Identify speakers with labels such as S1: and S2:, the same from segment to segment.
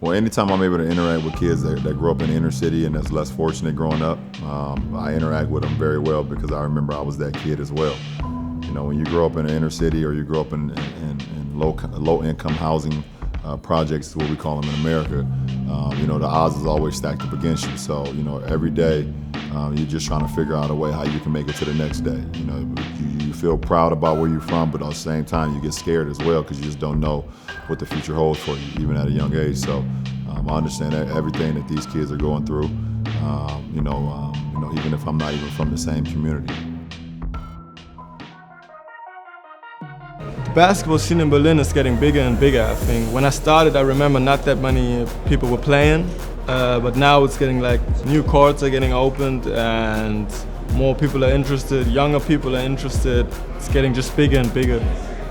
S1: Well, anytime I'm able to interact with kids that grew up in the inner city and that's less fortunate growing up, I interact with them very well because I remember I was that kid as well. You know, when you grow up in the inner city or you grow up in low-income housing projects is what we call them in America, you know, the odds is always stacked up against you. So, you know, every day you're just trying to figure out a way how you can make it to the next day. You know, you feel proud about where you're from, but at the same time you get scared as well because you just don't know what the future holds for you, even at a young age. So I understand everything that these kids are going through, you know, even if I'm not even from the same community.
S2: The basketball scene in Berlin is getting bigger and bigger, I think. When I started, I remember not that many people were playing, but now it's getting like new courts are getting opened and more people are interested, younger people are interested. It's getting just bigger and bigger.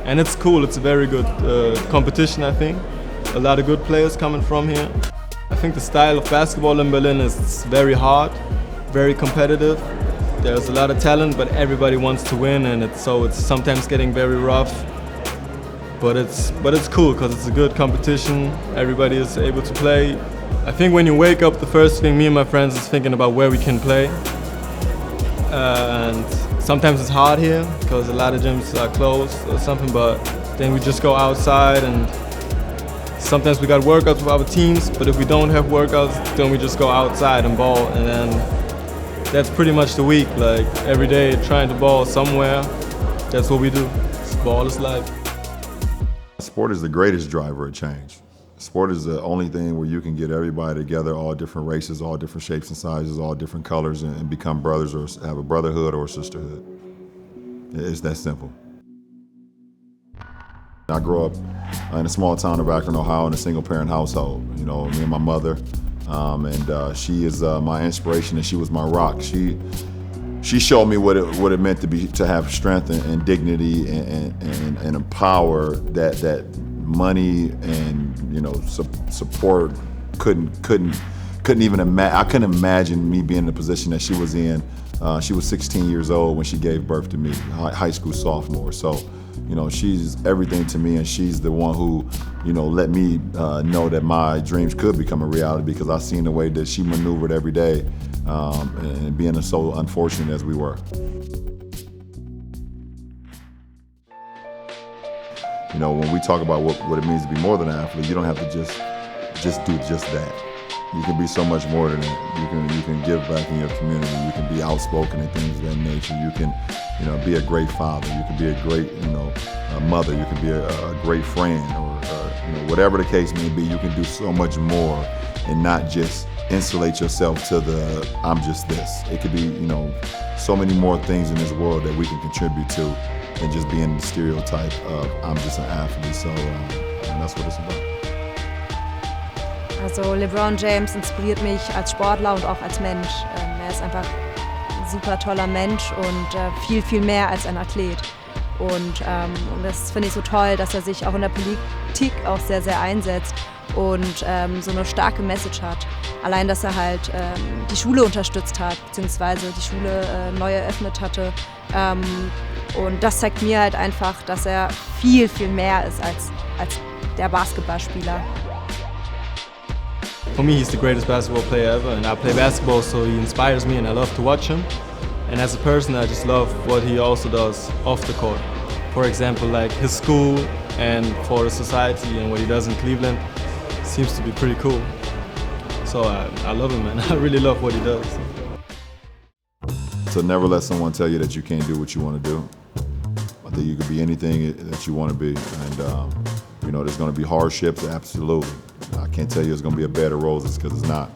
S2: And it's cool, it's a very good competition, I think. A lot of good players coming from here. I think the style of basketball in Berlin is very hard, very competitive. There's a lot of talent, but everybody wants to win, and it's sometimes getting very rough. But it's cool because it's a good competition. Everybody is able to play. I think when you wake up, the first thing me and my friends is thinking about where we can play. And sometimes it's hard here because a lot of gyms are closed or something, but then we just go outside and sometimes we got workouts with our teams, but if we don't have workouts, then we just go outside and ball, and then that's pretty much the week. Like every day trying to ball somewhere, that's what we do. Ball is life.
S1: Sport is the greatest driver of change. Sport is the only thing where you can get everybody together, all different races, all different shapes and sizes, all different colors, and become brothers or have a brotherhood or a sisterhood. It's that simple. I grew up in a small town of Akron, Ohio, in a single-parent household. You know, me and my mother, and she is my inspiration, and she was my rock. She showed me what it meant to have strength and dignity and a power that money and, you know, support couldn't even imagine. I couldn't imagine me being in the position that she was in. She was 16 years old when she gave birth to me, high school sophomore. So, you know, she's everything to me, and she's the one who, you know, let me know that my dreams could become a reality because I seen the way that she maneuvered every day, and being so unfortunate as we were. You know, when we talk about what it means to be more than an athlete, you don't have to just do just that. You can be so much more than that. You can give back in your community. You can be outspoken and things of that nature. You can, you know, be a great father. You can be a great, you know, mother. You can be a great friend, or you know, whatever the case may be. You can do so much more and not just insulate yourself to the I'm just this. It could be, you know, so many more things in this world that we can contribute to than just being the stereotype of I'm just an athlete. So and that's what it's about.
S3: Also LeBron James inspiriert mich als Sportler und auch als Mensch. Er ist einfach ein super toller Mensch und viel, viel mehr als ein Athlet. Und das finde ich so toll, dass er sich auch in der Politik auch sehr, sehr einsetzt und so eine starke Message hat. Allein, dass er halt die Schule unterstützt hat, beziehungsweise die Schule neu eröffnet hatte. Und das zeigt mir halt einfach, dass er viel, viel mehr ist als der Basketballspieler.
S2: For me, he's the greatest basketball player ever, and I play basketball, so he inspires me and I love to watch him. And as a person, I just love what he also does off the court. For example, like his school and for the society and what he does in Cleveland seems to be pretty cool. So I love him, man. I really love what he does.
S1: So never let someone tell you that you can't do what you want to do. I think you can be anything that you want to be, and you know, there's going to be hardships, absolutely. I can't tell you it's going to be a bed of roses, because it's not.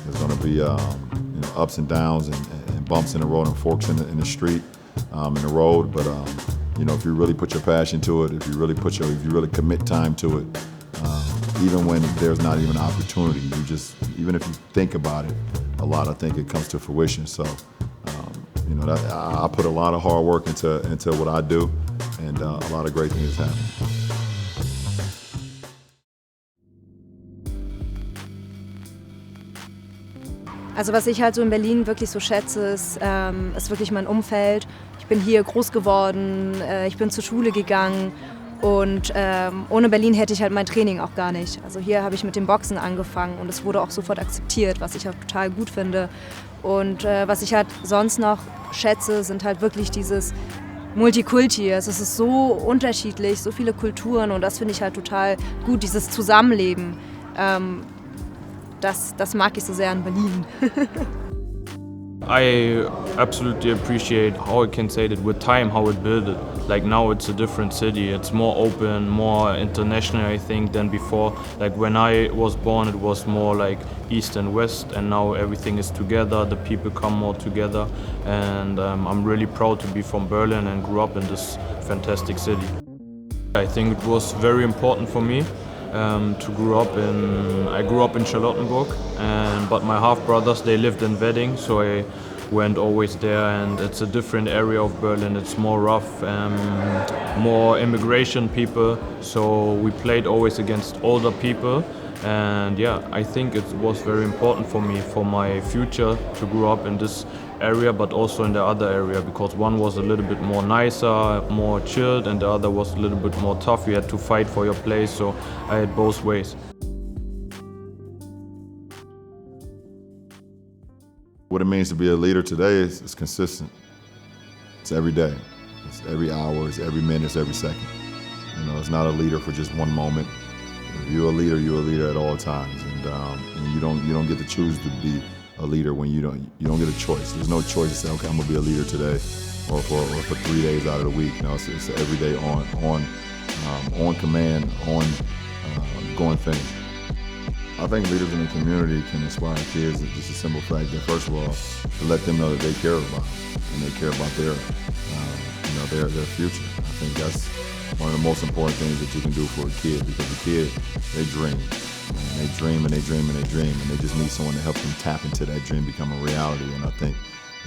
S1: There's going to be you know, ups and downs and bumps in the road and forks in the street, in the road. But you know, if you really put your passion to it, if you really commit time to it, even when there's not even an opportunity, even if you think about it a lot, I think it comes to fruition. So you know, I put a lot of hard work into what I do, and a lot of great things happen.
S3: Also was ich halt so in Berlin wirklich so schätze, ist wirklich mein Umfeld. Ich bin hier groß geworden, ich bin zur Schule gegangen Und ohne Berlin hätte ich halt mein Training auch gar nicht. Also hier habe ich mit dem Boxen angefangen und es wurde auch sofort akzeptiert, was ich auch total gut finde. Und was ich halt sonst noch schätze, sind halt wirklich dieses Multikulti. Also es ist so unterschiedlich, so viele Kulturen und das finde ich halt total gut, dieses Zusammenleben. Das mag ich so sehr an Berlin.
S4: I absolutely appreciate how I can say that with time how it built it. Like now it's a different city, it's more open, more international I think than before. Like when I was born it was more like east and west and now everything is together, the people come more together and I'm really proud to be from Berlin and grew up in this fantastic city. I think it was very important for me to grow up in. I grew up in Charlottenburg, but my half brothers they lived in Wedding, so I went always there. And it's a different area of Berlin. It's more rough, more immigration people. So we played always against older people. And yeah, I think it was very important for me, for my future, to grow up in this area, but also in the other area, because one was a little bit more nicer, more chilled, and the other was a little bit more tough. You had to fight for your place, so I had both ways.
S1: What it means to be a leader today is consistent. It's every day. It's every hour, it's every minute, it's every second. You know, it's not a leader for just one moment. If you're a leader at all times, and you don't get to choose to be a leader when you don't get a choice. There's no choice to say, okay, I'm gonna be a leader today, or for 3 days out of the week. You know, it's every day on command, going thing. I think leaders in the community can inspire kids. It's just a simple fact that first of all, to let them know that they care about them and they care about their future. I think that's one of the most important things that you can do for a kid, because a kid, they dream. And they dream and they dream and they dream, and they just need someone to help them tap into that dream become a reality. And I think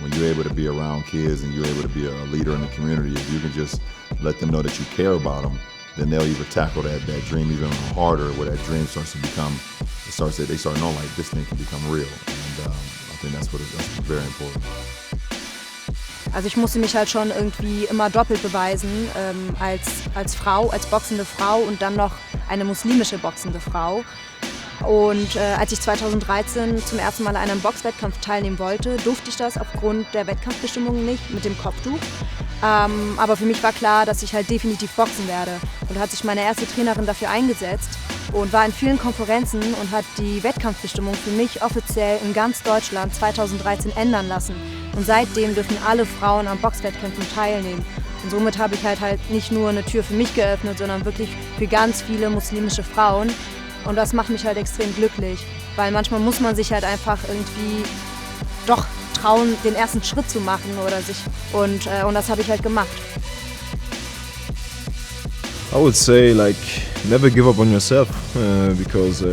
S1: when you're able to be around kids and you're able to be a leader in the community, if you can just let them know that you care about them, then they'll even tackle that dream even harder, where that dream starts to become, they start knowing like this thing can become real. And I think that's very important.
S3: Also ich musste mich halt schon irgendwie immer doppelt beweisen, als Frau, als boxende Frau und dann noch eine muslimische boxende Frau. Und als ich 2013 zum ersten Mal an einem Boxwettkampf teilnehmen wollte, durfte ich das aufgrund der Wettkampfbestimmungen nicht mit dem Kopftuch. Aber für mich war klar, dass ich halt definitiv boxen werde. Und da hat sich meine erste Trainerin dafür eingesetzt und war in vielen Konferenzen und hat die Wettkampfbestimmung für mich offiziell in ganz Deutschland 2013 ändern lassen. Und seitdem dürfen alle Frauen an Boxwettkämpfen teilnehmen. Und somit habe ich halt nicht nur eine Tür für mich geöffnet, sondern wirklich für ganz viele muslimische Frauen. Und das macht mich halt extrem glücklich, weil manchmal muss man sich halt einfach irgendwie doch trauen, den ersten Schritt zu machen oder sich und das habe ich halt gemacht.
S5: I would say like never give up on yourself because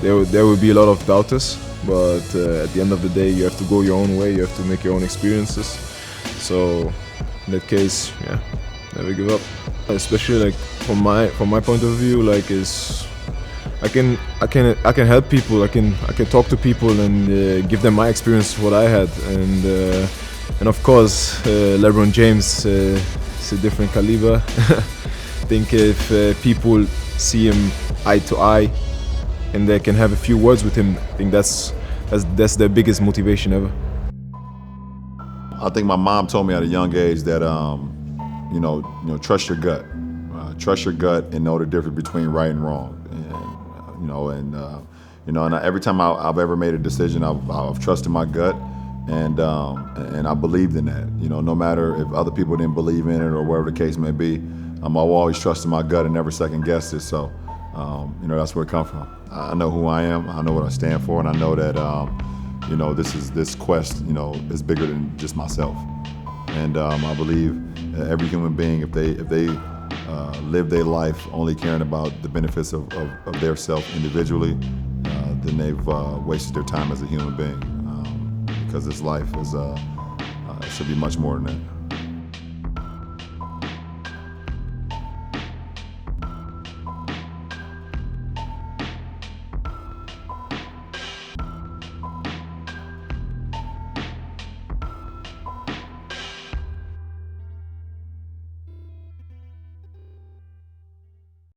S5: there will be a lot of doubters, but at the end of the day you have to go your own way, you have to make your own experiences. So in that case, yeah, never give up. Especially like from my point of view, like I can help people. I can talk to people and give them my experience, what I had, and of course LeBron James is a different caliber. I think if people see him eye to eye and they can have a few words with him, I think that's their biggest motivation ever.
S1: I think my mom told me at a young age that trust your gut, and know the difference between right and wrong. And every time I've ever made a decision, I've trusted my gut, and I believed in that. You know, no matter if other people didn't believe in it or whatever the case may be, I've always trusted my gut and never second guessed it. So, that's where it comes from. I know who I am. I know what I stand for, and I know that this quest, is bigger than just myself. And I believe every human being, if they live their life only caring about the benefits of their self individually, then they've wasted their time as a human being, because this life should be much more than that.